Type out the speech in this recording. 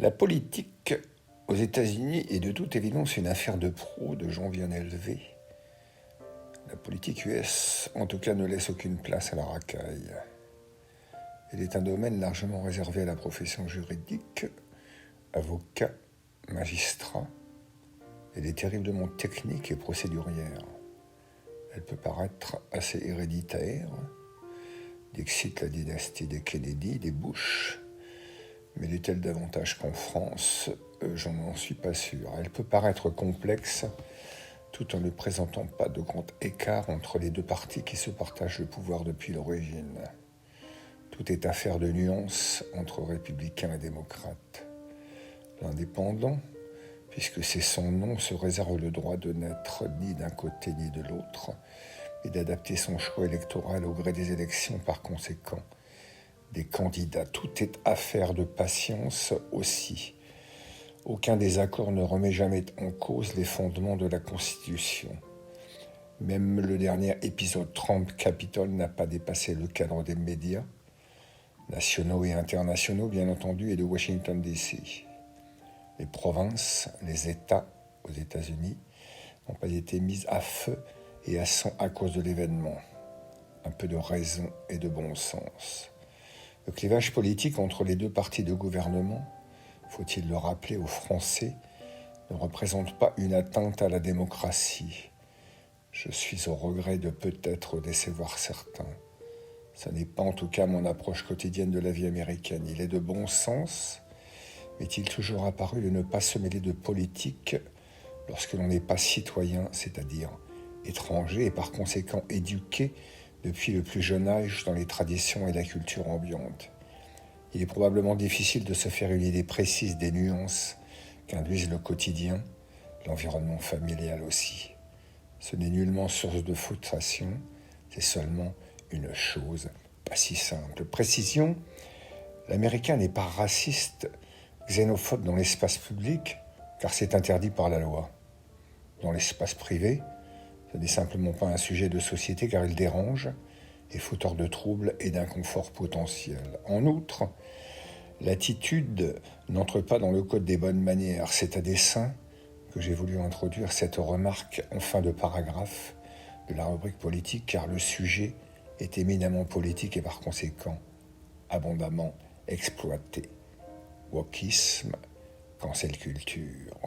La politique aux États-Unis est de toute évidence une affaire de pros, de gens bien élevés. La politique US, en tout cas, ne laisse aucune place à la racaille. Elle est un domaine largement réservé à la profession juridique, avocats, magistrats. Elle est terriblement technique et procédurière. Elle peut paraître assez héréditaire, dixit la dynastie des Kennedy, des Bush, mais l'est-elle davantage qu'en France? Je n'en suis pas sûr. Elle peut paraître complexe, tout en ne présentant pas de grand écart entre les deux partis qui se partagent le pouvoir depuis l'origine. Tout est affaire de nuances entre républicains et démocrates. L'indépendant, puisque c'est son nom, se réserve le droit de n'être ni d'un côté ni de l'autre, et d'adapter son choix électoral au gré des élections par conséquent. Des candidats, tout est affaire de patience aussi. Aucun des accords ne remet jamais en cause les fondements de la Constitution. Même le dernier épisode Trump-Capitol n'a pas dépassé le cadre des médias, nationaux et internationaux bien entendu, et de Washington DC. Les provinces, les États aux États-Unis n'ont pas été mises à feu et à sang à cause de l'événement. Un peu de raison et de bon sens. Le clivage politique entre les deux partis de gouvernement, faut-il le rappeler aux Français, ne représente pas une atteinte à la démocratie. Je suis au regret de peut-être décevoir certains. Ce n'est pas en tout cas mon approche quotidienne de la vie américaine. Il est de bon sens, m'est-il toujours apparu de ne pas se mêler de politique lorsque l'on n'est pas citoyen, c'est-à-dire étranger et par conséquent éduqué depuis le plus jeune âge dans les traditions et la culture ambiante. Il est probablement difficile de se faire une idée précise des nuances qu'induisent le quotidien, l'environnement familial aussi. Ce n'est nullement source de frustration, c'est seulement une chose pas si simple. Précision, l'Américain n'est pas raciste, xénophobe dans l'espace public, car c'est interdit par la loi. Dans l'espace privé, ce n'est simplement pas un sujet de société car il dérange, est fauteur de troubles et d'inconfort potentiel. En outre, l'attitude n'entre pas dans le code des bonnes manières. C'est à dessein que j'ai voulu introduire cette remarque en fin de paragraphe de la rubrique politique, car le sujet est éminemment politique et par conséquent abondamment exploité. Wokisme, cancel culture.